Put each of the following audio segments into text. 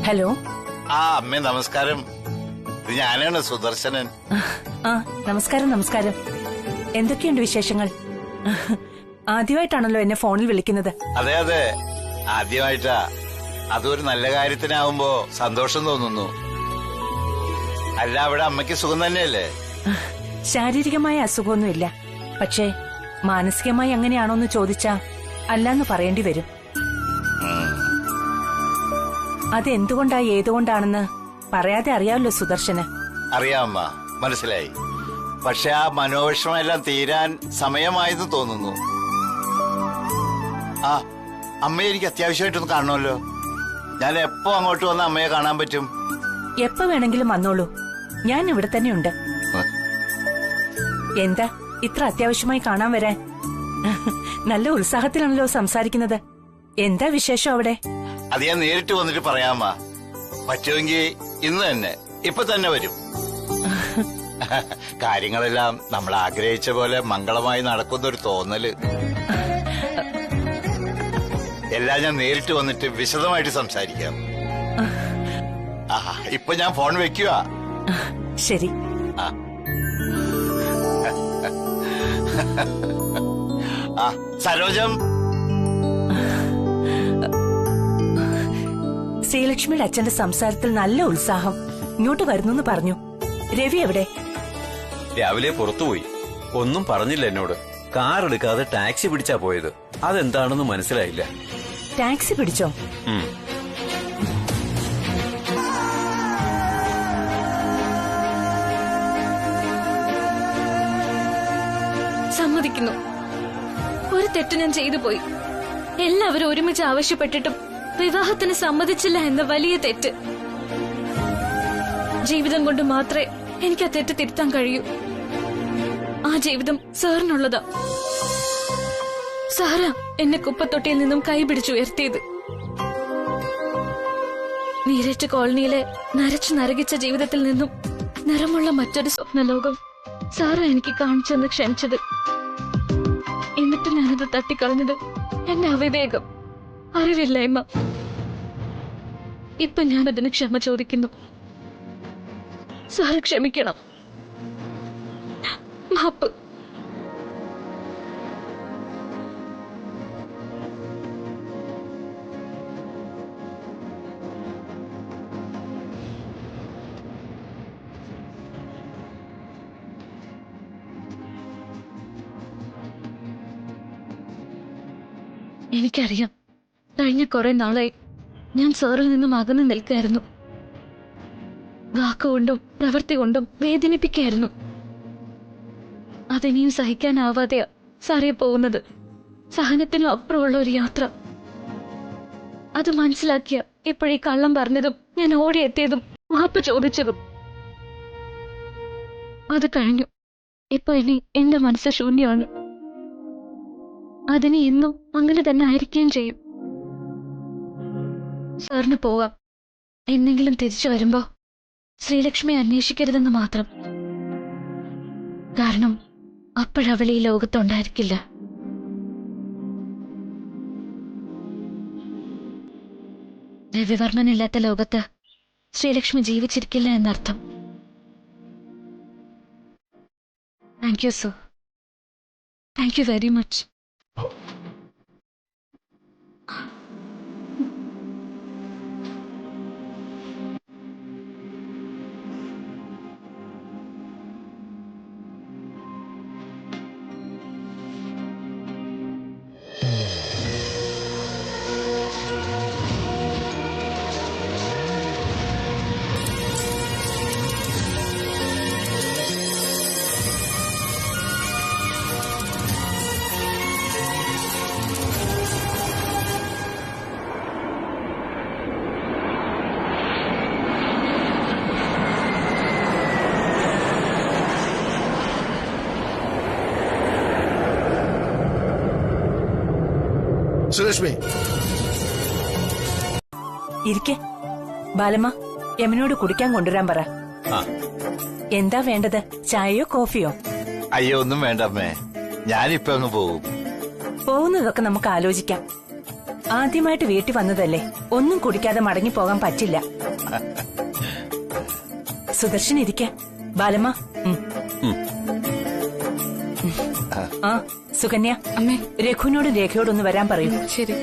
Hello. ആ അമ്മേ നമസ്കാരം. ഇത് ഞാനാണ് സുദർശനൻ. ആ നമസ്കാരം നമസ്കാരം. എന്തൊക്കെയുണ്ട് വിശേഷങ്ങൾ? ആദ്യമായിട്ടാണല്ലോ എന്നെ ഫോണിൽ വിളിക്കുന്നത്. അതെ അതെ, ആദ്യമായിട്ടാ. അതൊരു നല്ല കാര്യത്തിനാവുമ്പോ സന്തോഷം തോന്നുന്നു. അല്ല, അവിടെ അമ്മയ്ക്ക് സുഖം തന്നെയല്ലേ? ശാരീരികമായ അസുഖമൊന്നുമില്ല. പക്ഷേ മാനസികമായി അങ്ങനെയാണോന്ന് ചോദിച്ചാ അല്ലാന്ന് പറയേണ്ടി വരും. അതെന്തുകൊണ്ടാ ഏതുകൊണ്ടാണെന്ന് പറയാതെ അറിയാമല്ലോ സുദർശന്. അറിയാം അമ്മ, മനസ്സിലായി. പക്ഷെ ആ മനോവിഷമെല്ലാം തീരാൻ സമയമായെന്ന് തോന്നുന്നു. ആ അമ്മയെ എനിക്ക് അത്യാവശ്യമായിട്ടൊന്ന് കാണണമല്ലോ. ഞാൻ എപ്പോ അങ്ങോട്ട് വന്ന് അമ്മയെ കാണാൻ പറ്റും? എപ്പോ വേണമെങ്കിലും വന്നോളൂ, ഞാൻ ഇവിടെ തന്നെയുണ്ട്. എന്താ ഇത്ര അത്യാവശ്യമായി കാണാൻ വരാൻ? നല്ല ഉത്സാഹത്തിലാണല്ലോ സംസാരിക്കുന്നത്. എന്താ വിശേഷം അവിടെ? അത് ഞാൻ നേരിട്ട് വന്നിട്ട് പറയാമ്മ. പറ്റുമെങ്കിൽ ഇന്ന് തന്നെ, ഇപ്പൊ തന്നെ വരും. കാര്യങ്ങളെല്ലാം നമ്മൾ ആഗ്രഹിച്ച പോലെ മംഗളമായി നടക്കുന്നൊരു തോന്നല്. എല്ലാം ഞാൻ നേരിട്ട് വന്നിട്ട് വിശദമായിട്ട് സംസാരിക്കാം. ഇപ്പൊ ഞാൻ ഫോൺ വെക്കുക. ശരി. സരോജം. ശ്രീലക്ഷ്മിയുടെ അച്ഛന്റെ സംസാരത്തിൽ നല്ല ഉത്സാഹം. ഇങ്ങോട്ട് വരുന്നു പറഞ്ഞു. രവി എവിടെ? രാവിലെ പുറത്തുപോയി. ഒന്നും പറഞ്ഞില്ല എന്നോട്. കാർ എടുക്കാതെ ടാക്സി പിടിച്ചാ പോയത്. അതെന്താണെന്ന് മനസ്സിലായില്ല. ടാക്സി പിടിച്ചോ? സമ്മതിക്കുന്നു, ഒരു തെറ്റ് ഞാൻ ചെയ്തു പോയി. എല്ലാവരും ഒരുമിച്ച് ആവശ്യപ്പെട്ടിട്ടും വിവാഹത്തിന് സമ്മതിച്ചില്ല എന്ന വലിയ തെറ്റ്. ജീവിതം കൊണ്ട് മാത്രമേ എനിക്ക് ആ തെറ്റ് തിരുത്താൻ കഴിയൂ. ആ ജീവിതം സാറിനുള്ളതാ. സാറാ എന്നെ കുപ്പത്തൊട്ടിയിൽ നിന്നും കൈപിടിച്ചുയർത്തിയത്. നീരേറ്റ് കോളനിയിലെ നരച്ചു നരകിച്ച ജീവിതത്തിൽ നിന്നും നിറമുള്ള മറ്റൊരു സ്വപ്നലോകം സാറാ എനിക്ക് കാണിച്ചെന്ന് ക്ഷണിച്ചത്. എന്നിട്ട് ഞാനത് തട്ടിക്കളഞ്ഞത് എന്റെ അവിവേകം, അറിവില്ലായ്മ. ഇപ്പൊ ഞാൻ അതിന് ക്ഷമ ചോദിക്കുന്നു. സാറ് ക്ഷമിക്കണം. മാപ്പ്. എനിക്കറിയാം, കഴിഞ്ഞ കുറെ നാളായി ഞാൻ സാറിൽ നിന്നും അകന്നു നിൽക്കായിരുന്നു. വാക്കുകൊണ്ടും പ്രവൃത്തി കൊണ്ടും വേദനിപ്പിക്കായിരുന്നു. അതിനെയും സഹിക്കാനാവാതെയാ സാറേ പോകുന്നത്. സഹനത്തിനും അപ്പുറമുള്ള ഒരു യാത്ര. അത് മനസ്സിലാക്കിയ ഇപ്പോഴീ കള്ളം പറഞ്ഞതും ഞാൻ ഓടിയെത്തിയതും മാപ്പ് ചോദിച്ചതും. അത് കഴിഞ്ഞു. ഇപ്പൊ ഇനി എന്റെ മനസ്സ് ശൂന്യമാണ്. അതിന് എന്നും അങ്ങനെ തന്നെ ആയിരിക്കുകയും ചെയ്യും. സാറിന് പോവാം. എന്നെങ്കിലും തിരിച്ചു വരുമ്പോ ശ്രീലക്ഷ്മിയെ അന്വേഷിക്കരുതെന്ന് മാത്രം. കാരണം അപ്പോഴവൾ ഈ ലോകത്തുണ്ടായിരിക്കില്ല. രവിവർമ്മനില്ലാത്ത ലോകത്ത് ശ്രീലക്ഷ്മി ജീവിച്ചിരിക്കില്ല എന്നർത്ഥം. Thank you sir. Thank you very much. Sreelakshmi ഇരിക്കെ. ബാലമ്മ, യമുനോട് കുടിക്കാൻ കൊണ്ടുവരാൻ പറ. എന്താ വേണ്ടത്? ചായയോ കോഫിയോ? അയ്യോ ഒന്നും വേണ്ട അമ്മേ, ഞാനിപ്പോ അങ്ങ് പോകും. പോകുന്നതൊക്കെ നമുക്ക് ആലോചിക്കാം. ആദ്യമായിട്ട് വീട്ടിൽ വന്നതല്ലേ, ഒന്നും കുടിക്കാതെ മടങ്ങി പോകാൻ പറ്റില്ല. സുദർശൻ ഇരിക്ക. ബാലമ്മ. ആ സുകന്യ, അമ്മേ. രഘുവിനോടും രേഖയോടൊന്ന് വരാൻ പറയൂ. ശരി.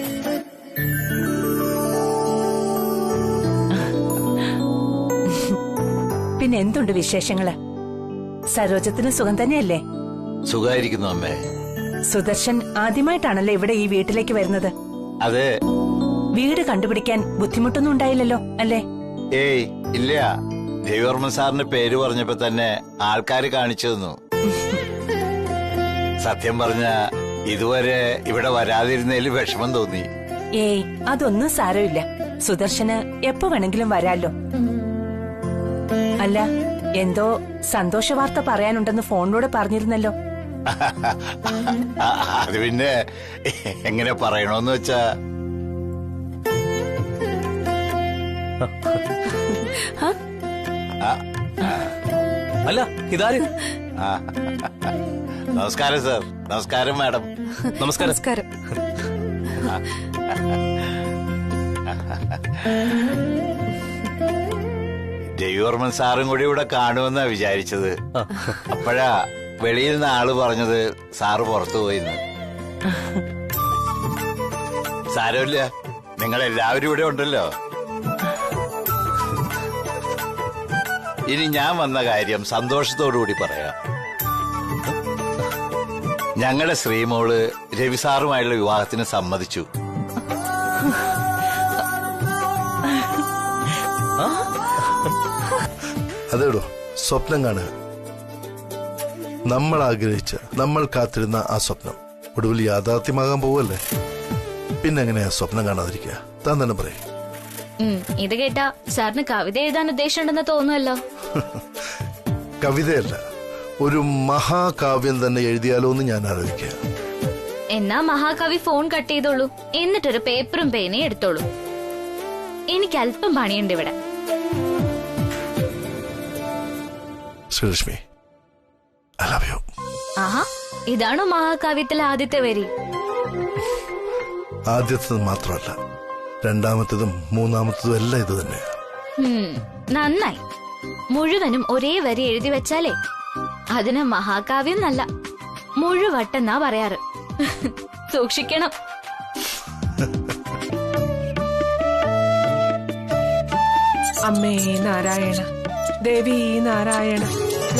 പിന്നെ എന്തുണ്ട് വിശേഷങ്ങള്? സരോജത്തിന് സുഖം തന്നെയല്ലേ? സുഖായിരിക്കുന്നു അമ്മേ. സുദർശൻ ആദ്യമായിട്ടാണല്ലോ ഇവിടെ ഈ വീട്ടിലേക്ക് വരുന്നത്. അതെ. വീട് കണ്ടുപിടിക്കാൻ ബുദ്ധിമുട്ടൊന്നും ഉണ്ടായില്ലല്ലോ അല്ലേ? ഏയ് ഇല്ല. രവിവർമ്മൻ സാറിന്റെ പേര് പറഞ്ഞപ്പോ തന്നെ ആൾക്കാര് കാണിച്ചു തന്നു. സത്യം പറഞ്ഞ ഇതുവരെ ഇവിടെ വരാതിരുന്നതിൽ വിഷമം തോന്നി. ഏയ് അതൊന്നും സാരമില്ല. സുദർശന് എപ്പോ വേണമെങ്കിലും വരാലോ. അല്ല, എന്തോ സന്തോഷ വാർത്ത പറയാനുണ്ടെന്ന് ഫോണിലൂടെ പറഞ്ഞിരുന്നല്ലോ. അത് പിന്നെ എങ്ങനെ പറയണോന്ന് വെച്ചാ, അല്ല ഇതാര്? നമസ്കാരം സാർ. നമസ്കാരം മാഡം. നമസ്കാരം. നമസ്കാരം. രവിവർമ്മൻ സാറും കൂടി ഇവിടെ കാണുമെന്നാ വിചാരിച്ചത്. അപ്പോഴാ വെളിയിൽ നിന്ന് ആള് പറഞ്ഞത് സാറ് പുറത്തു പോയിന്ന്. സാരമില്ല, നിങ്ങൾ എല്ലാവരും ഇവിടെ ഉണ്ടല്ലോ. ഇനി ഞാൻ വന്ന കാര്യം സന്തോഷത്തോടുകൂടി പറയാം. ഞങ്ങളുടെ ശ്രീമോള് രവി സാറുമായുള്ള വിവാഹത്തിന് സമ്മതിച്ചു. അതേടോ, സ്വപ്നം കാണുക. നമ്മൾ ആഗ്രഹിച്ച, നമ്മൾ കാത്തിരുന്ന ആ സ്വപ്നം ഒടുവിൽ യാഥാർത്ഥ്യമാകാൻ പോവല്ലേ. പിന്നെ എങ്ങനെയാ സ്വപ്നം കാണാതിരിക്കുക? താൻ തന്നെ പറയും. ഇത് കേട്ടാ സാറിന് കവിത എഴുതാൻ ഉദ്ദേശമുണ്ടെന്ന് തോന്നുമല്ലോ. കവിതയല്ല, ഒരു മഹാകാവ്യം തന്നെ എഴുതിയാലോ എന്ന് ഞാൻ ആലോചിക്കുക. എന്നാ മഹാകവി ഫോൺ കട്ട് ചെയ്തോളൂ, എന്നിട്ടൊരു പേപ്പറും പേനയും എടുത്തോളൂ. എനിക്ക് അല്പം പണിയുണ്ട് ഇവിടെ. Sreelakshmi, I love you. ആഹാ, ഇതാണോ മഹാകാവ്യത്തിലെ ആദ്യത്തെ വരി? ആദ്യത്തത് മാത്രമല്ല, രണ്ടാമത്തതും മൂന്നാമത്തതും എല്ലാം ഇത് തന്നെയാ. നന്നായി. മുഴുവനും ഒരേ വരി എഴുതി വെച്ചാലേ അതിന് മഹാകാവ്യം എന്നല്ല, മുഴുവട്ടെന്നാ പറയാറ്. സൂക്ഷിക്കണം. അമ്മേ നാരായണ, ദേവി നാരായണ,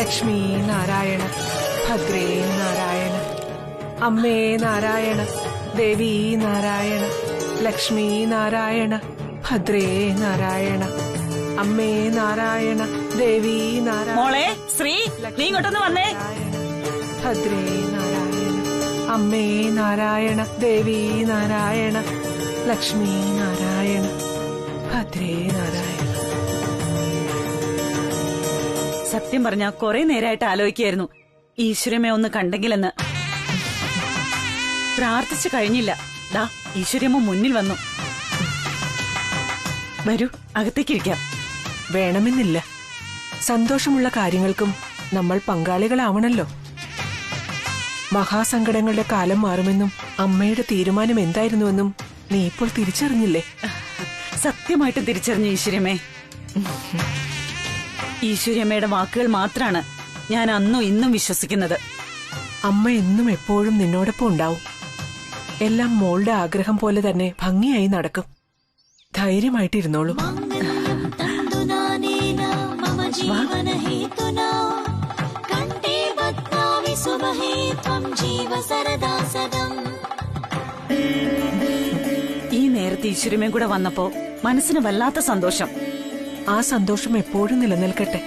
ലക്ഷ്മി നാരായണ, ഭദ്രേ നാരായണ. അമ്മേ നാരായണ, ദേവി നാരായണ, ലക്ഷ്മി നാരായണ, ഭദ്രേ നാരായണ. അമ്മേ നാരായണ, ദേവി നാരായണ. മോളെ ശ്രീ, നീ ഇങ്ങോട്ടൊന്ന് വന്നേ. ഭദ്രേ നാരായണ. അമ്മേ നാരായണ, ദേവി നാരായണ, ലക്ഷ്മി നാരായണ, ഭദ്രേ നാരായണ. സത്യം പറഞ്ഞ കുറെ നേരമായിട്ട് ആലോചിക്കായിരുന്നു ഈശ്വരമേ ഒന്ന് കണ്ടെങ്കിലെന്ന്. പ്രാർത്ഥിച്ചു കഴിഞ്ഞില്ല. ദാ ഈശ്വരമ്മ മുന്നിൽ വന്നു. വരൂ, അകത്തേക്കിരിക്കാം. വേണമെന്നില്ല. സന്തോഷമുള്ള കാര്യങ്ങൾക്കും നമ്മൾ പങ്കാളികളാവണല്ലോ. മഹാസങ്കടങ്ങളുടെ കാലം മാറുമെന്നും അമ്മയുടെ തീരുമാനം എന്തായിരുന്നുവെന്നും നീ ഇപ്പോൾ തിരിച്ചറിഞ്ഞില്ലേ? സത്യമായിട്ട് തിരിച്ചറിഞ്ഞു ഈശ്വരമ്മേ. ഈശ്വരമ്മയുടെ വാക്കുകൾ മാത്രാണ് ഞാൻ അന്നും ഇന്നും വിശ്വസിക്കുന്നത്. അമ്മ എന്നും എപ്പോഴും നിന്നോടൊപ്പം ഉണ്ടാവും. എല്ലാം മോളുടെ ആഗ്രഹം പോലെ തന്നെ ഭംഗിയായി നടക്കും. ധൈര്യമായിട്ടിരുന്നോളൂ. ഈ നേരത്തെ ഈശ്വരമേ കൂടെ വന്നപ്പോ മനസ്സിന് വല്ലാത്ത സന്തോഷം. ആ സന്തോഷം എപ്പോഴും നിലനിൽക്കട്ടെ.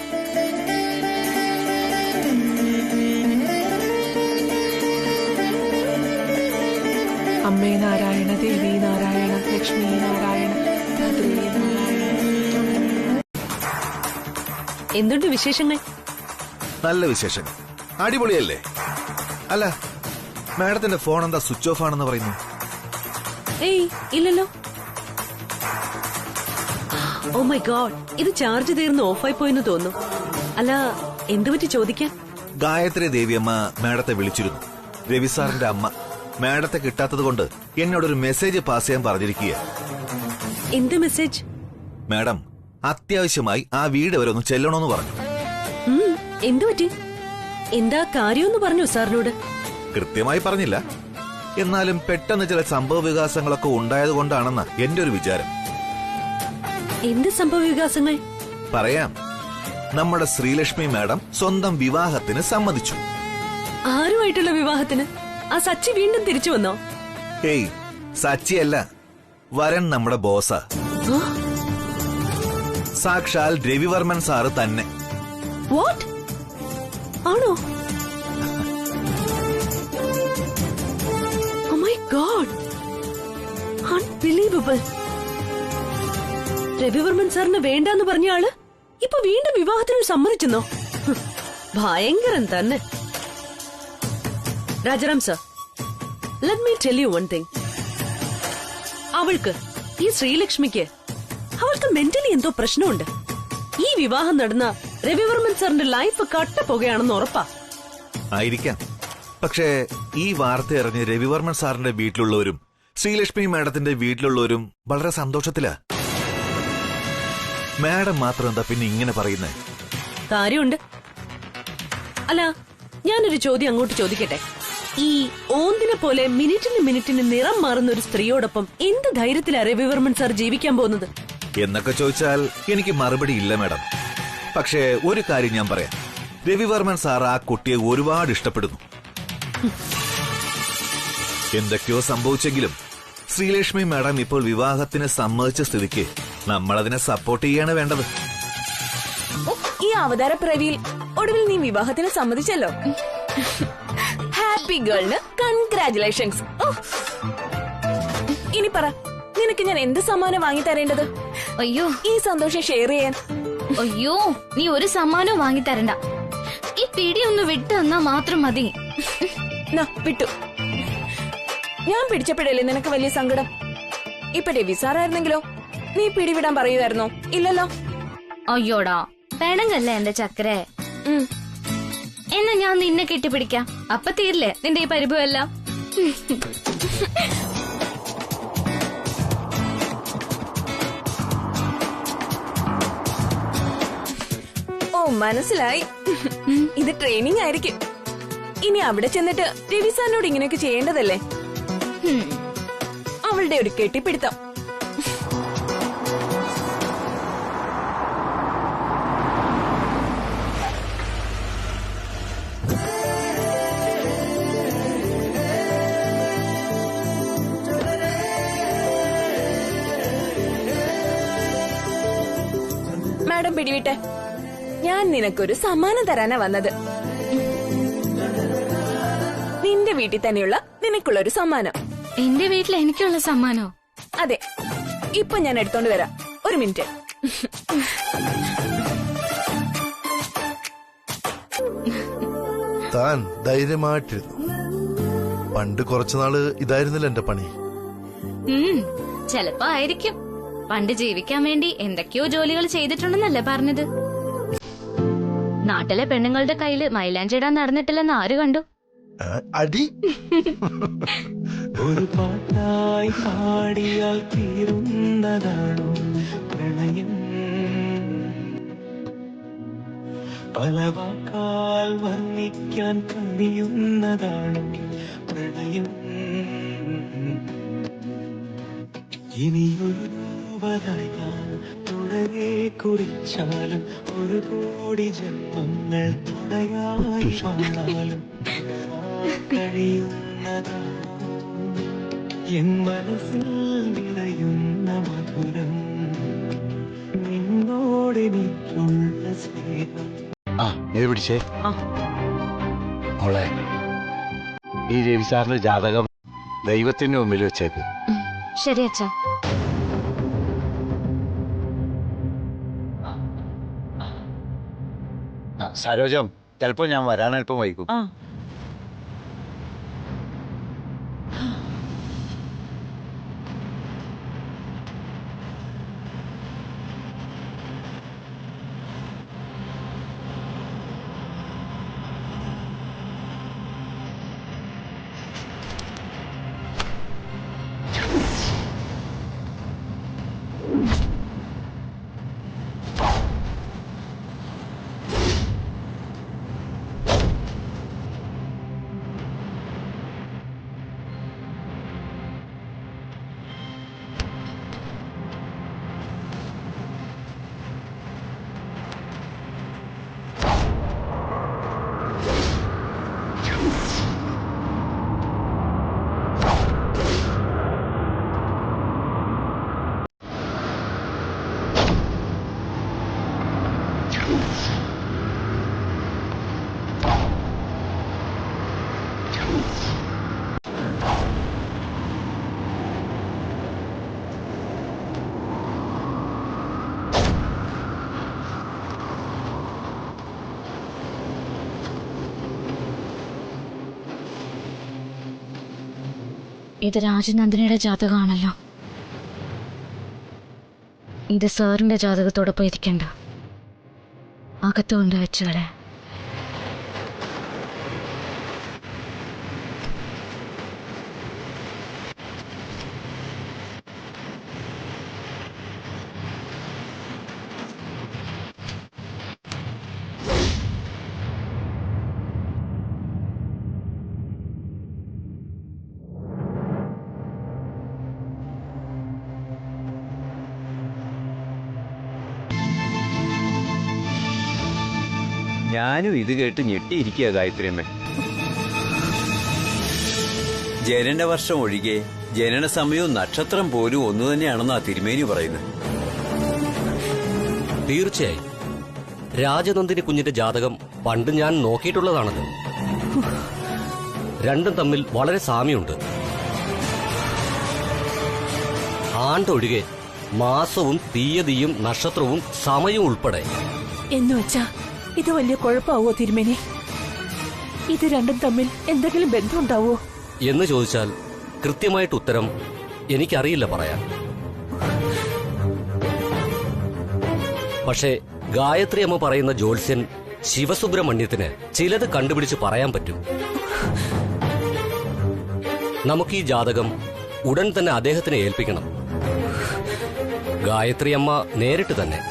അമ്മേ നാരായണ, ദേവി നാരായണ, ലക്ഷ്മി നാരായണ, ഭദ്രേ നാരായണ. എന്തുണ്ട് വിശേഷങ്ങൾ? നല്ല വിശേഷങ്ങൾ. അടിപൊളിയല്ലേ? അല്ല, മാഡത്തിന്റെ ഫോൺ എന്താ സ്വിച്ച് ഓഫ് ആണെന്ന് പറയുന്നു? ഏയ് ഇല്ലല്ലോ. ഓ മൈ ഗോഡ്, ഇത് ചാർജ് തീർന്ന് ഓഫായി പോയെന്ന് തോന്നുന്നു. അല്ല, എന്തുപറ്റി ചോദിക്കാൻ? ഗായത്രി ദേവിയമ്മ മാഡത്തെ വിളിച്ചിരുന്നു. രവി സാറിന്റെ അമ്മ മാഡത്തെ കിട്ടാത്തത് കൊണ്ട് എന്നോടൊരു മെസ്സേജ് പാസ് ചെയ്യാൻ പറഞ്ഞിരിക്കുക. എന്ത് മെസ്സേജ്? മാഡം, അത്യാവശ്യമായി ആ വീട് വരെ ഒന്ന് ചെല്ലണമെന്ന് പറഞ്ഞു. എന്തു പറ്റി? എന്താ കാര്യമെന്ന് പറഞ്ഞു സാറിനോട്? കൃത്യമായി പറഞ്ഞില്ല, എന്നാലും പെട്ടെന്ന് ചില സംഭവ വികാസങ്ങളൊക്കെ ഉണ്ടായതുകൊണ്ടാണെന്ന എന്റെ ഒരു വിചാരം. എന്ത് സംഭവ വികാസങ്ങൾ? പറയാം. നമ്മുടെ ശ്രീലക്ഷ്മി മാഡം സ്വന്തം വിവാഹത്തിന് സമ്മതിച്ചു. ആരുമായിട്ടുള്ള വിവാഹത്തിന്? ആ സച്ചി വീണ്ടും തിരിച്ചു വന്നോ? ഏയ്, സച്ചിയല്ല, വരൻ നമ്മുടെ ബോസാ. സാക്ഷാൽ രവിവർമ്മൻ സാറ് തന്നെ. വാട്ട്? ആണോ? Oh my god, unbelievable. Ravivarman സാറിന് വേണ്ടാന്ന് പറഞ്ഞ ആള് ഇപ്പൊ വീണ്ടും വിവാഹത്തിന് സമ്മതിച്ചെന്നോ? ഭയങ്കരം തന്നെ. Rajaram sir, let me tell you one thing. അവൾക്ക്, ഈ ശ്രീലക്ഷ്മിക്ക്, അവൾക്ക് മെന്റലി എന്തോ പ്രശ്നമുണ്ട്. ഈ വിവാഹം നടന്ന രവിവർമ്മൻ സാറിന്റെ ലൈഫ് കട്ടപ്പോകുകയാണെന്ന് ഉറപ്പാ. ആയിരിക്കാം. പക്ഷേ ഈ വാർത്ത അറിഞ്ഞ് രവിവർമ്മൻ സാറിന്റെ വീട്ടിലുള്ളവരും ശ്രീലക്ഷ്മി മാഡത്തിന്റെ വീട്ടിലുള്ളവരും വളരെ സന്തോഷത്തിലാ. മാഡം മാത്രം എന്താ പിന്നെ ഇങ്ങനെ പറയുന്നേ? കാര്യമുണ്ട്. അല്ല, ഞാനൊരു ചോദ്യം അങ്ങോട്ട് ചോദിക്കട്ടെ. ഈ ഓന്തിനെ പോലെ മിനിറ്റിന് നിറം മാറുന്ന ഒരു സ്ത്രീയോടൊപ്പം എന്ത് ധൈര്യത്തിലാ രവിവർമ്മൻ സാർ ജീവിക്കാൻ പോകുന്നത് എന്നൊക്കെ ചോദിച്ചാൽ എനിക്ക് മറുപടി ഇല്ല മാഡം. പക്ഷേ ഒരു കാര്യം ഞാൻ പറയാം, രവിവർമ്മൻ സാർ ആ കുട്ടിയെ ഒരുപാട് ഇഷ്ടപ്പെടുന്നു. എന്തൊക്കെയോ സംഭവിച്ചെങ്കിലും ശ്രീലക്ഷ്മി മാഡം ഇപ്പോൾ വിവാഹത്തിന് സമ്മതിച്ച സ്ഥിതിക്ക് നമ്മളതിനെ സപ്പോർട്ട് ചെയ്യാണ് വേണ്ടത്. ഈ അവതാര പ്രവിയിൽ ഒടുവിൽ നീ വിവാഹത്തിന് സമ്മതിച്ചല്ലോ. Happy ഗേളിന് congratulations. ഇനി പറ, നിനക്ക് ഞാൻ എന്ത് സമ്മാനം വാങ്ങി തരേണ്ടത്? അയ്യോ, ഈ സന്തോഷം ഷെയർ ചെയ്യാൻ. അയ്യോ, നീ ഒരു സമ്മാനവും വാങ്ങി തരണ്ട. ഈ പിടി ഒന്ന് വിട്ടു തന്നാ മാത്രം മതി. വിട്ടു. ഞാൻ പിടിച്ചപ്പോഴല്ലേ നിനക്ക് വലിയ സങ്കടം. ഇപ്പൊ രവി സാറായിരുന്നെങ്കിലോ നീ പിടിവിടാൻ പറയുമായിരുന്നോ? ഇല്ലല്ലോ. അയ്യോടാ, പെണങ്ങല്ലേ എന്റെ ചക്കരെ. എന്നാ ഞാൻ നിന്നെ കെട്ടിപ്പിടിക്കാം. അപ്പൊ തീരില്ലേ നിന്റെ ഈ പരിഭവം എല്ലാം? ഓ, മനസ്സിലായി. ഇത് ട്രെയിനിങ് ആയിരിക്കും. ഇനി അവിടെ ചെന്നിട്ട് രവി സാറിനോട് ഇങ്ങനെയൊക്കെ ചെയ്യേണ്ടതല്ലേ? അവളുടെ ഒരു കെട്ടിപ്പിടുത്തം. മാഡം പിടിവിട്ടെ, ഞാൻ നിനക്കൊരു സമ്മാനം തരാനാ വന്നത്. നിന്റെ വീട്ടിൽ തന്നെയുള്ള നിനക്കുള്ളൊരു സമ്മാനം. എന്റെ വീട്ടിൽ എനിക്കുള്ള സമ്മാനോ? അതെ, ഇപ്പൊ ഞാൻ എടുത്തോണ്ട് വരാം. ഒരു മിനിറ്റ്. താൻ ധൈര്യമായിട്ടിരുന്നു. പണ്ട് കുറച്ചുനാള് ഇതായിരുന്നില്ല എന്റെ പണി. ചെലപ്പോ ആയിരിക്കും. പണ്ട് ജീവിക്കാൻ വേണ്ടി എന്തൊക്കെയോ ജോലികൾ ചെയ്തിട്ടുണ്ടെന്നല്ലേ പറഞ്ഞത്? നാട്ടിലെ പെണ്ണുങ്ങളുടെ കയ്യില് മൈലാഞ്ചിടാൻ നടന്നിട്ടില്ലെന്ന് ആര് കണ്ടു? അടി. ഒരു പാട്ടായി പാടിയാൽ തീരുന്നതാണോ പ്രണയം? പല വാക്കാൽ വർണ്ണിക്കാൻ കഴിയുന്നതാണോ പ്രണയം? ഇനിയൊരു രൂപതായി ഞാൻ തുടരെ കുറിച്ചാലും ഒരു കോടി ജന്മങ്ങൾ തുടയായി വാഴാലും കഴിയുന്നതാണോ എൻ മനസ്സിൽ നിറയുന്ന മധുരം നിന്നോടെനിക്കുള്ള സ്നേഹം. ഇത് പിടിച്ചേ മോളെ. ഈ രവി സാറിന്റെ ജാതകം ദൈവത്തിന്റെ മുമ്പിൽ വെച്ചേക്ക്. ശരി അച്ഛാ. സരോജം, ചിലപ്പോ ഞാൻ വരാൻ അല്പം വൈകും. ഇത് രാജനന്ദിനിയുടെ ജാതകമാണല്ലോ. ഇത് സാറിന്റെ ജാതകത്തോടൊപ്പം ഇരിക്കണ്ട, അകത്തുകൊണ്ട് വെച്ചാലേ. ഞാനും ഇത് കേട്ട് ഞെട്ടിയിരിക്കുക ഗായത്രിയമ്മ. ജനന വർഷം ഒഴികെ ജനന സമയവും നക്ഷത്രം പോലും ഒന്നു തന്നെയാണെന്നാ തിരുമേനി പറയുന്നത്. തീർച്ചയായും രാജനന്ദിനി കുഞ്ഞിന്റെ ജാതകം പണ്ട് ഞാൻ നോക്കിയിട്ടുള്ളതാണല്ലോ. രണ്ടും തമ്മിൽ വളരെ സാമ്യമുണ്ട്. ആണ്ടൊഴികെ മാസവും തീയതിയും നക്ഷത്രവും സമയവും ഉൾപ്പെടെ. എന്നുവെച്ചാ ഇത് വലിയ കുഴപ്പമാവോ തിരുമേനി? ഇത് രണ്ടും തമ്മിൽ എന്തെങ്കിലും ബന്ധമുണ്ടാവോ എന്ന് ചോദിച്ചാൽ കൃത്യമായിട്ട് ഉത്തരം എനിക്കറിയില്ല പറയാൻ. പക്ഷേ ഗായത്രി അമ്മ പറയുന്ന ജ്യോത്സ്യൻ ശിവസുബ്രഹ്മണ്യത്തിന് ചിലത് കണ്ടുപിടിച്ച് പറയാൻ പറ്റും. നമുക്ക് ഈ ജാതകം ഉടൻ തന്നെ അദ്ദേഹത്തിനെ ഏൽപ്പിക്കണം. ഗായത്രി അമ്മ നേരിട്ട് തന്നെ.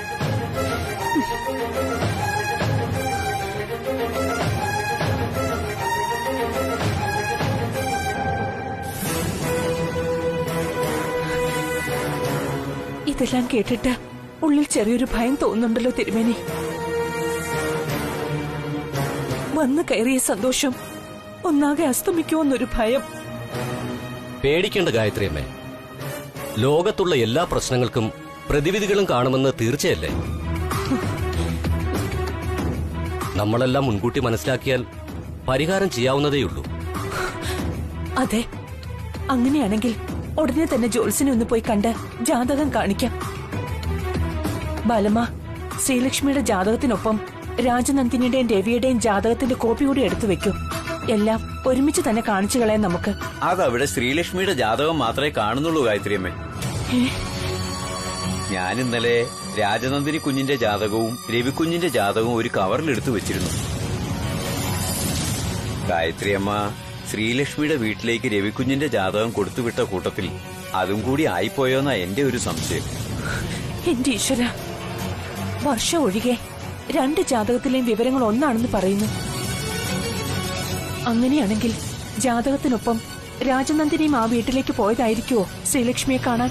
ഇതെല്ലാം കേട്ടിട്ട് ഉള്ളിൽ ചെറിയൊരു ഭയം തോന്നുന്നുണ്ടല്ലോ തിരുമേനി. വന്നു കയറിയ സന്തോഷം ഒന്നാകെ അസ്തമിക്കുമെന്നൊരു ഭയം. പേടിക്കേണ്ട ഗായത്രി അമ്മേ, ലോകത്തുള്ള എല്ലാ പ്രശ്നങ്ങൾക്കും പ്രതിവിധികളും കാണുമെന്ന് തീർച്ചയല്ലേ? നമ്മളെല്ലാം മുൻകൂട്ടി മനസ്സിലാക്കിയാൽ പരിഹാരം ചെയ്യാവുന്നതേയുള്ളൂ. അതെ, അങ്ങനെയാണെങ്കിൽ ഉടനെ തന്നെ ജോത്സ്യനെ ഒന്ന് പോയി കണ്ട് ജാതകം കാണിക്കാം. ബാലമ്മ, ശ്രീലക്ഷ്മിയുടെ ജാതകത്തിനൊപ്പം രാജനന്ദിനിയുടെയും രവിയുടെയും ജാതകത്തിന്റെ കോപ്പി കൂടി എടുത്തു വെക്കൂ. എല്ലാം ഒരുമിച്ച് തന്നെ കാണിച്ചു കളയാൻ നമുക്ക്. അതവിടെ ശ്രീലക്ഷ്മിയുടെ ജാതകം മാത്രമേ കാണുന്നുള്ളൂ ഗായത്രിയമ്മേ. ഞാൻ ഇന്നലെ രാജനന്ദിനി കുഞ്ഞിന്റെ ജാതകവും രവിക്കുഞ്ഞിന്റെ ജാതകവും ഒരു കവറിലെടുത്തു വെച്ചിരുന്നു. ഗായത്രിയമ്മ ശ്രീലക്ഷ്മിയുടെ വീട്ടിലേക്ക് രവിക്കുഞ്ഞിന്റെ ജാതകം കൊടുത്തുവിട്ട കൂട്ടത്തിൽ അതും കൂടി ആയിപ്പോയോന്നാ എന്റെ ഒരു സംശയം. എന്റെ ഈശ്വര, വർഷം ഒഴികെ രണ്ട് ജാതകത്തിലെയും വിവരങ്ങൾ ഒന്നാണെന്ന് പറയുന്നു. അങ്ങനെയാണെങ്കിൽ ജാതകത്തിനൊപ്പം രാജനന്ദിനിയും ആ വീട്ടിലേക്ക് പോയതായിരിക്കുമോ ശ്രീലക്ഷ്മിയെ കാണാൻ?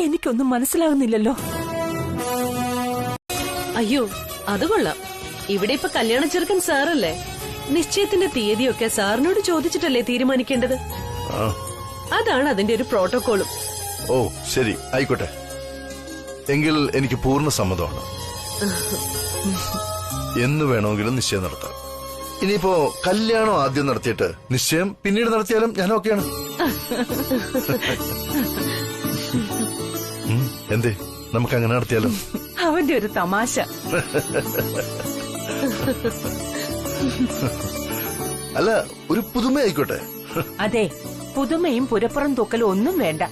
എനിക്കൊന്നും മനസ്സിലാകുന്നില്ലല്ലോ. അയ്യോ, അത് കൊള്ളാം. ഇവിടെ ഇപ്പൊ കല്യാണ ചെറുക്കൻ സാറല്ലേ. നിശ്ചയത്തിന്റെ തീയതിയൊക്കെ സാറിനോട് ചോദിച്ചിട്ടല്ലേ തീരുമാനിക്കേണ്ടത്. അതാണ് അതിന്റെ ഒരു പ്രോട്ടോകോളും. ഓ ശരി, ആയിക്കോട്ടെ. എങ്കിൽ എനിക്ക് പൂർണ്ണ സമ്മതമാണ്. എന്ന് വേണമെങ്കിലും നിശ്ചയം നടത്താം. ഇനിയിപ്പോ കല്യാണം ആദ്യം നടത്തിയിട്ട് നിശ്ചയം പിന്നീട് നടത്തിയാലും ഞാൻ ഓക്കെയാണ്. എന്തേ, നമുക്ക് അങ്ങനെ നടത്തിയാലോ? അവന്റെ ഒരു തമാശ. അല്ല, ഒരു പുതുമയായിക്കോട്ടെ. അതെ, പുതുമയും പുരപ്പുറം തൂക്കലും ഒന്നും വേണ്ട.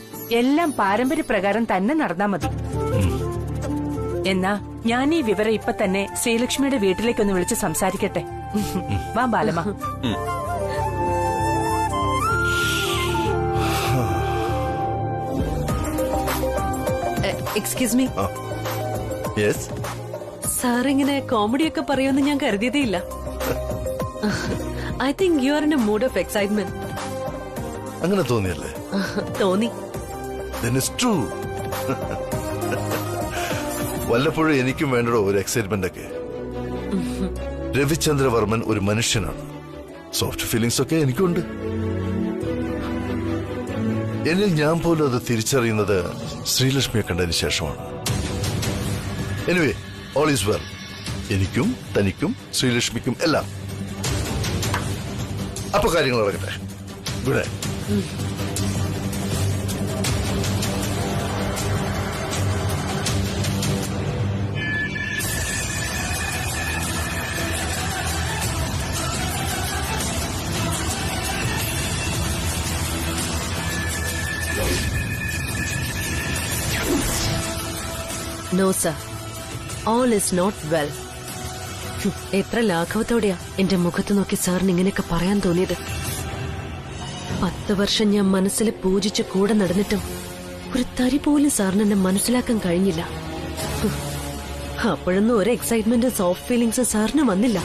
എല്ലാം പാരമ്പര്യപ്രകാരം തന്നെ നടന്നാ മതി. എന്നാ ഞാൻ ഈ വിവരം ഇപ്പൊ തന്നെ ശ്രീലക്ഷ്മിയുടെ വീട്ടിലേക്കൊന്ന് വിളിച്ച് സംസാരിക്കട്ടെ. വാ ബാലമ്മ. Excuse me. യെസ്. സാറിങ്ങനെ കോമഡിയൊക്കെ പറയുമെന്ന് ഞാൻ കരുതിയതേയില്ല. I think you are in a mood of excitement. അങ്ങനെ തോന്നിയല്ലേ? തോന്നി. Then it's true. വല്ലപ്പോഴും എനിക്കും വേണ്ടോ ഒരു എക്സൈറ്റ്മെന്റ് ഒക്കെ. രവിചന്ദ്രവർമ്മൻ ഒരു മനുഷ്യനാണ്. സോഫ്റ്റ് ഫീലിംഗ്സ് ഒക്കെ എനിക്കുണ്ട്. എന്നിൽ ഞാൻ പോലും അത് തിരിച്ചറിയുന്നത് ശ്രീലക്ഷ്മിയെ കണ്ടതിന് ശേഷമാണ്. Anyway, all is well. എനിക്കും തനിക്കും ശ്രീലക്ഷ്മിക്കും എല്ലാം. അപ്പൊ കാര്യങ്ങൾ നടക്കട്ടെ. Good night. No sir, all is not well. എത്ര ലാഘവത്തോടെയാ എന്റെ മുഖത്ത് നോക്കി സാറിന് ഇങ്ങനെയൊക്കെ പറയാൻ തോന്നിയത്. 10 വർഷം ഞാൻ മനസ്സിൽ പൂജിച്ച് കൂടെ നടന്നിട്ടും ഒരു തരി പോലും സാറിന് എന്നെ മനസ്സിലാക്കാൻ കഴിഞ്ഞില്ല. അപ്പോഴൊന്നും ഒരു എക്സൈറ്റ്മെന്റ് സോഫ്റ്റ് ഫീലിംഗ്സ് സാറിന് വന്നില്ല.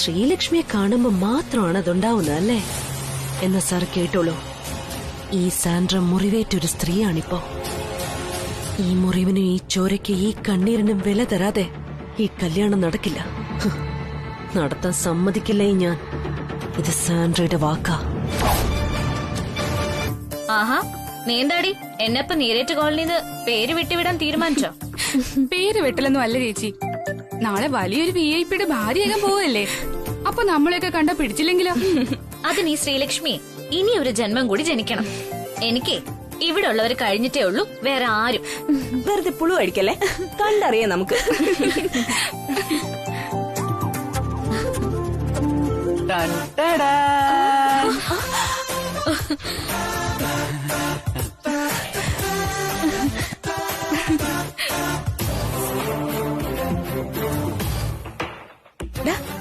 ശ്രീലക്ഷ്മിയെ കാണുമ്പോ മാത്രമാണ് അതുണ്ടാവുന്നത് അല്ലേ? എന്നാ സാർ കേട്ടോളൂ, ഈ സാൻഡ്ര മുറിവേറ്റൊരു സ്ത്രീയാണിപ്പോ. ഈ മുറിവിനും ഈ ചോരയ്ക്ക് ഈ കണ്ണീരിനും വില തരാതെ ഈ കല്യാണം നടക്കില്ല. നടത്താൻ സമ്മതിക്കില്ല ഞാൻ. ഇത് സാൻഡ്രയുടെ വാക്കാ. ആഹാ, നീന്താടി എന്നെപ്പ നീരേറ്റ് കോളനിന്ന് പേര് വിട്ടുവിടാൻ തീരുമാനിച്ചോ? പേര് വെട്ടലൊന്നും അല്ല ചേച്ചി. നാളെ വലിയൊരു VIP ഭാര്യയാകാൻ പോവല്ലേ. അപ്പൊ നമ്മളെയൊക്കെ കണ്ട പിടിച്ചില്ലെങ്കിലോ? അത് നീ ശ്രീലക്ഷ്മി ഇനി ഒരു ജന്മം കൂടി ജനിക്കണം. എനിക്ക് ഇവിടെ ഉള്ളവർ കഴിഞ്ഞിട്ടേ ഉള്ളൂ, വേറെ ആരും. വെറുതെ പുളു അടിക്കല്ലേ, കണ്ടറിയാം നമുക്ക്.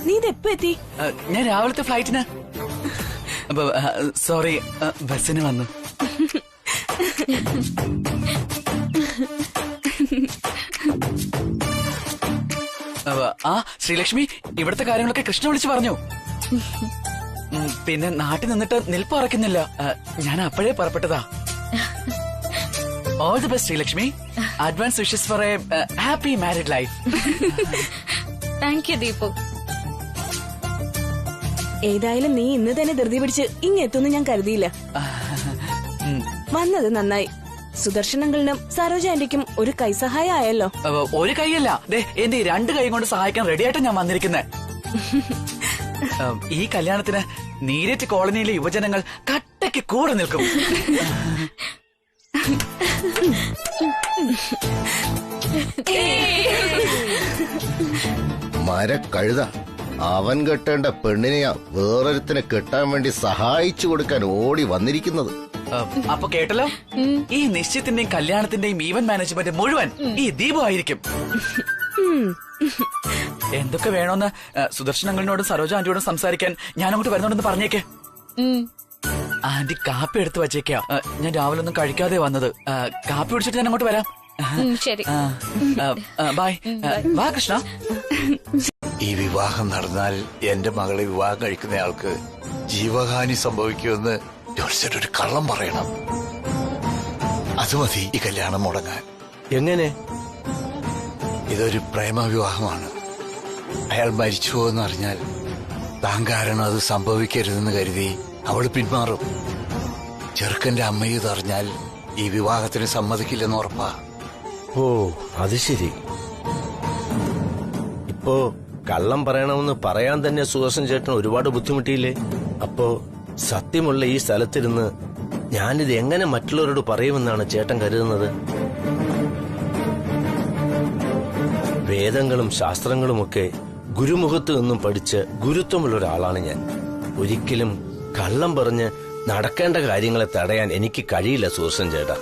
നീ ഇതെപ്പോ എത്തി? ഞാൻ രാവിലത്തെ ഫ്ലൈറ്റിന്. സോറി, ബസ്സിന് വന്നു. ആ ശ്രീലക്ഷ്മി, ഇവിടുത്തെ കാര്യങ്ങളൊക്കെ കൃഷ്ണ വിളിച്ചു പറഞ്ഞു. പിന്നെ നാട്ടിൽ നിന്നിട്ട് നിൽപ്പ് ഉറക്കുന്നില്ല. ഞാൻ അപ്പോഴേ പുറപ്പെട്ടതാ. All the best Sreelakshmi. Advance wishes for a happy married life. Thank you Deepu. ഏതായാലും നീ ഇന്ന് തന്നെ ധൃതി പിടിച്ച് ഇങ്ങെത്തുമെന്ന് ഞാൻ കരുതിയില്ല. വന്നത് നന്നായി. സുദർശൻ അങ്കിളിനും സരോജ ആന്റിക്കും ഒരു കൈസഹായം ആയല്ലോ. ഒരു കൈയല്ല, എന്റെ 2 കൈ കൊണ്ട് സഹായിക്കാൻ റെഡിയായിട്ട് ഞാൻ വന്നിരിക്കുന്നത്. ഈ കല്യാണത്തിന് നീരറ്റ് കോളനിയിലെ യുവജനങ്ങൾ കട്ടയ്ക്ക് കൂടെ നിൽക്കും. മരക്കഴുത, അവൻ കെട്ടേണ്ട പെണ്ണിനെയാ വേറൊരുത്തിനെ കെട്ടാൻ വേണ്ടി സഹായിച്ചു കൊടുക്കാൻ ഓടി വന്നിരിക്കുന്നത്. അപ്പൊ കേട്ടല്ലോ, ഈ നിശ്ചയത്തിന്റെയും കല്യാണത്തിന്റെയും ഈവന്റ് മാനേജ്മെന്റ് മുഴുവൻ ഈ ദീപു ആയിരിക്കും. എന്തൊക്കെ വേണോന്ന് സുദർശനങ്ങളിനോടും സരോജ ആന്റിയോടും സംസാരിക്കാൻ ഞാൻ അങ്ങോട്ട് വരുന്നുണ്ടെന്ന് പറഞ്ഞേക്കെ. ആന്റി കാപ്പി എടുത്തു വച്ചേക്കാ. ഞാൻ രാവിലെ ഒന്നും കഴിക്കാതെ വന്നത്. കാപ്പി കുടിച്ചിട്ട് ഞാൻ അങ്ങോട്ട് വരാം. ശരി, ബൈ. വാ കൃഷ്ണ. ഈ വിവാഹം നടന്നാൽ എന്റെ മകളെ വിവാഹം കഴിക്കുന്നയാൾക്ക് ജീവഹാനി സംഭവിക്കുമെന്ന് ജോത്സ്യൻ ഒരു കള്ളം പറയണം. അത് മതി ഈ കല്യാണം മുടങ്ങാൻ. എങ്ങനെ? ഇതൊരു പ്രേമവിവാഹമാണ്. അയാൾ മരിച്ചുവോ എന്നറിഞ്ഞാൽ താൻ കാരണം അത് സംഭവിക്കരുതെന്ന് കരുതി അവൾ പിന്മാറും. ചെറുക്കന്റെ അമ്മയും ഇതറിഞ്ഞാൽ ഈ വിവാഹത്തിന് സമ്മതിക്കില്ലെന്ന് ഉറപ്പാ. ഓ, അത് ശരി. ഇപ്പോ കള്ളം പറയണമെന്ന് പറയാൻ തന്നെ സുദർശൻ ചേട്ടൻ ഒരുപാട് ബുദ്ധിമുട്ടിയില്ലേ? അപ്പോ സത്യമുള്ള ഈ സ്ഥലത്തിരുന്ന് ഞാനിത് എങ്ങനെ മറ്റുള്ളവരോട് പറയുമെന്നാണ് ചേട്ടൻ കരുതുന്നത്? വേദങ്ങളും ശാസ്ത്രങ്ങളുമൊക്കെ ഗുരുമുഖത്ത് നിന്നും പഠിച്ച് ഗുരുത്വമുള്ള ഒരാളാണ് ഞാൻ. ഒരിക്കലും കള്ളം പറഞ്ഞ് നടക്കേണ്ട കാര്യങ്ങളെ തടയാൻ എനിക്ക് കഴിയില്ല സുദർശൻ ചേട്ടാ.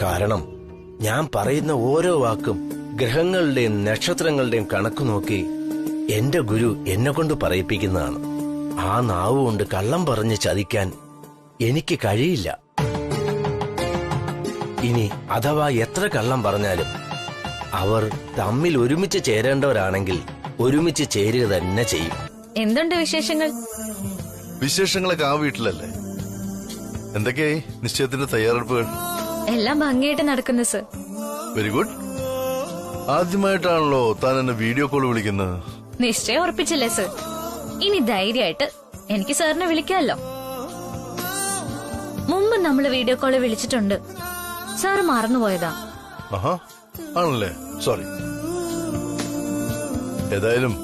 കാരണം ഞാൻ പറയുന്ന ഓരോ വാക്കും ഗ്രഹങ്ങളുടെയും നക്ഷത്രങ്ങളുടെയും കണക്ക് നോക്കി എന്റെ ഗുരു എന്നെ കൊണ്ട് പറയിപ്പിക്കുന്നതാണ്. ആ നാവ് കൊണ്ട് കള്ളം പറഞ്ഞ് ചതിക്കാൻ എനിക്ക് കഴിയില്ല. ഇനി അഥവാ എത്ര കള്ളം പറഞ്ഞാലും അവർ തമ്മിൽ ഒരുമിച്ച് ചേരേണ്ടവരാണെങ്കിൽ ഒരുമിച്ച് ചേരുക തന്നെ ചെയ്യും. എന്തുണ്ട് വിശേഷങ്ങൾ? വിശേഷങ്ങളൊക്കെ ആ വീട്ടിലല്ലേ? എന്തൊക്കെയായി നിശ്ചയത്തിന്റെ തയ്യാറെടുപ്പുകൾ? എല്ലാം ഭംഗിയായിട്ട് നടക്കുന്നു സർ. Very good. ആദ്യമായിട്ടാണല്ലോ താൻ എന്നെ വീഡിയോ കോൾ വിളിക്കുന്നത്. നിശ്ചയം ഉറപ്പിച്ചില്ലേ സർ? ഇനി ധൈര്യമായിട്ട് എനിക്ക് സാറിനെ വിളിക്കാമല്ലോ. മുമ്പ് നമ്മള് വീഡിയോ കോള് വിളിച്ചിട്ടുണ്ട്. സാറ് മറന്നുപോയതാ. ആണല്ലേ, സോറി. ഏതായാലും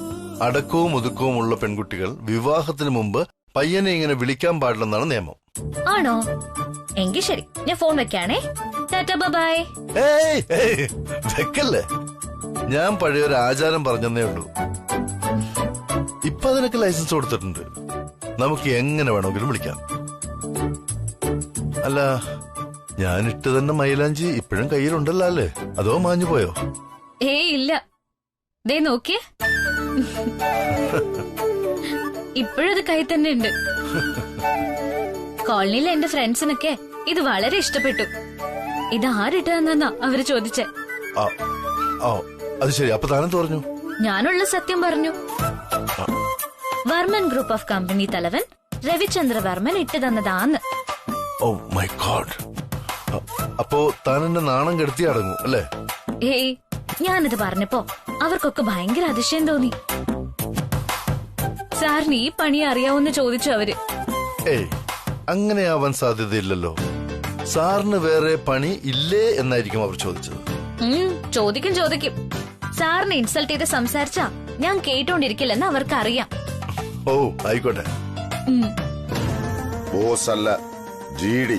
അടക്കവും ഒതുക്കവും ഉള്ള പെൺകുട്ടികൾ വിവാഹത്തിന് മുമ്പ് പയ്യനെ ഇങ്ങനെ വിളിക്കാൻ പാടില്ലെന്നാണ് നിയമം. ആണോ? എങ്കിൽ ശരി, ഞാൻ ഫോൺ വെക്കാണേ. Tata bye. വെക്കല്ലേ, ഞാൻ പഴയൊരു ആചാരം പറഞ്ഞതേ ഉള്ളൂ. ഇപ്പൊ അതിനൊക്കെ ലൈസൻസ് കൊടുത്തിട്ടുണ്ട്. നമുക്ക് എങ്ങനെ വേണമെങ്കിലും വിളിക്കാം. അല്ല, ഞാനിട്ട് തന്നെ മൈലാഞ്ചി ഇപ്പോഴും കയ്യിലുണ്ടല്ലോ അല്ലേ? അതോ മാഞ്ഞു പോയോ? ഇല്ല, ദേ നോക്കിയേ, ഇപ്പോഴത് കൈ തന്നെ ഉണ്ട്. കോളനിയിലെ എന്റെ ഫ്രണ്ട്സിനൊക്കെ ഇത് വളരെ ഇഷ്ടപ്പെട്ടു. ഇത് ആരിട്ടാന്നാ അവര് ചോദിച്ചേ. അത് ശരി. അപ്പൊ താനെന്ത് പറഞ്ഞു? ഞാനുള്ള സത്യം പറഞ്ഞു. വർമ്മൻ ഗ്രൂപ്പ് ഓഫ് കമ്പനി തലവൻ രവിചന്ദ്ര വർമ്മൻ ഇട്ട് തന്നതാന്ന്. ഓ മൈ ഗോഡ്. അപ്പോ താൻ എന്നെ നാണം കെടുത്തി അടങ്ങും അല്ലേ? ഞാനിത് പറഞ്ഞപ്പോ അവർക്കൊക്കെ ഭയങ്കര അതിശയം തോന്നി. സാറിന് ഈ പണി അറിയാവോന്ന് ചോദിച്ചു അവര്. അങ്ങനെ ആവാൻ സാധ്യതയില്ലല്ലോ. സാറിന് വേറെ പണി ഇല്ലേ എന്നായിരിക്കും അവർ ചോദിച്ചത്. ചോദിക്കും. സാറിനെ ഇൻസൾട്ട് ചെയ്ത് സംസാരിച്ചാ ഞാൻ കേട്ടോണ്ടിരിക്കില്ലെന്ന് അവർക്ക് അറിയാം. ഓ ആയിക്കോട്ടെ. ബോസ് അല്ല, ജിഡി.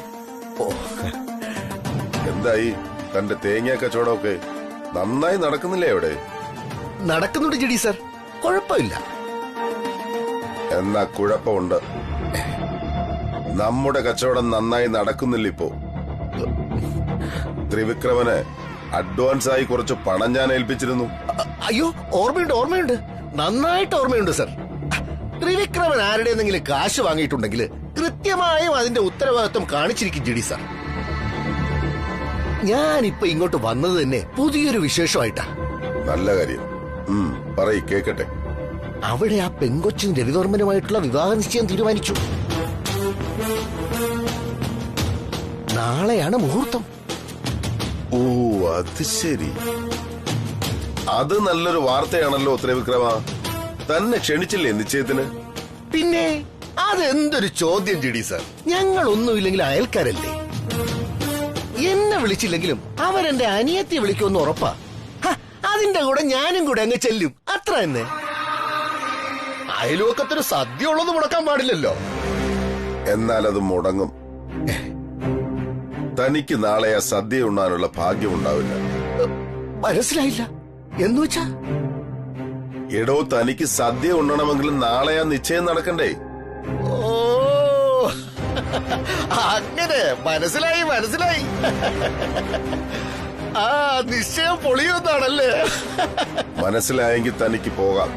എന്തായി തന്റെ തേങ്ങ കച്ചവടമൊക്കെ? നന്നായി നടക്കുന്നില്ലേ അവിടെ? നടക്കുന്നുണ്ട് ജിഡി സർ, കുഴപ്പമില്ല. എന്നാ കുഴപ്പമുണ്ട്. നമ്മുടെ കച്ചവടം നന്നായി നടക്കുന്നില്ല ഇപ്പോ. ത്രിവിക്രമന് അഡ്വാൻസ് ആയി കുറച്ച് പണം ഞാൻ ഏൽപ്പിച്ചിരുന്നു. അയ്യോ, ഓർമ്മയുണ്ട്, നന്നായിട്ട് ഓർമ്മയുണ്ട് സർ. ത്രിവിക്രമൻ ആരുടെ എന്തെങ്കിലും കാശ് വാങ്ങിയിട്ടുണ്ടെങ്കിൽ കൃത്യമായും അതിന്റെ ഉത്തരവാദിത്വം കാണിച്ചിരിക്കും ജിഡി സർ. ഞാനിപ്പോ ഇങ്ങോട്ട് വന്നത് തന്നെ പുതിയൊരു വിശേഷമായിട്ടാ. നല്ല കാര്യം, പറയ് കേക്കട്ടെ. അവിടെ ആ പെങ്കൊച്ചിന് രവിവർമ്മനുമായിട്ടുള്ള വിവാഹ നിശ്ചയം തീരുമാനിച്ചു. നാളെയാണ് മുഹൂർത്തം. ഓ അത് ശരി. അത് നല്ലൊരു വാർത്തയാണല്ലോ ത്രിവിക്രമ. തന്നെ ക്ഷണിച്ചില്ലേ നിശ്ചയത്തിന്? പിന്നെ അതെന്തൊരു ചോദ്യം ജിഡി സർ. ഞങ്ങളൊന്നുമില്ലെങ്കിൽ അയൽക്കാരല്ലേ. എന്നെ വിളിച്ചില്ലെങ്കിലും അവരെന്റെ അനിയത്തെ വിളിക്കുമെന്ന് ഉറപ്പാ. അതിന്റെ കൂടെ ഞാനും കൂടെ അങ്ങ് ചെല്ലും, അത്ര തന്നെ. അയൽവക്കത്തൊരു സദ്യ ഉള്ളത് മുടക്കാൻ പാടില്ലല്ലോ. എന്നാൽ അത് മുടങ്ങും. തനിക്ക് നാളെ ആ സദ്യ ഉണ്ണാനുള്ള ഭാഗ്യം ഉണ്ടാവില്ല. മനസ്സിലായില്ല എന്നുവെച്ചാ? എടോ, തനിക്ക് സദ്യ ഉണ്ണണമെങ്കിൽ നാളെ ആ നിശ്ചയം നടക്കണ്ടേ? ഓ അങ്ങനെ, മനസ്സിലായി. ആ നിശ്ചയം പൊളിയൊന്നാണല്ലേ? മനസ്സിലായെങ്കിൽ തനിക്ക് പോകാം.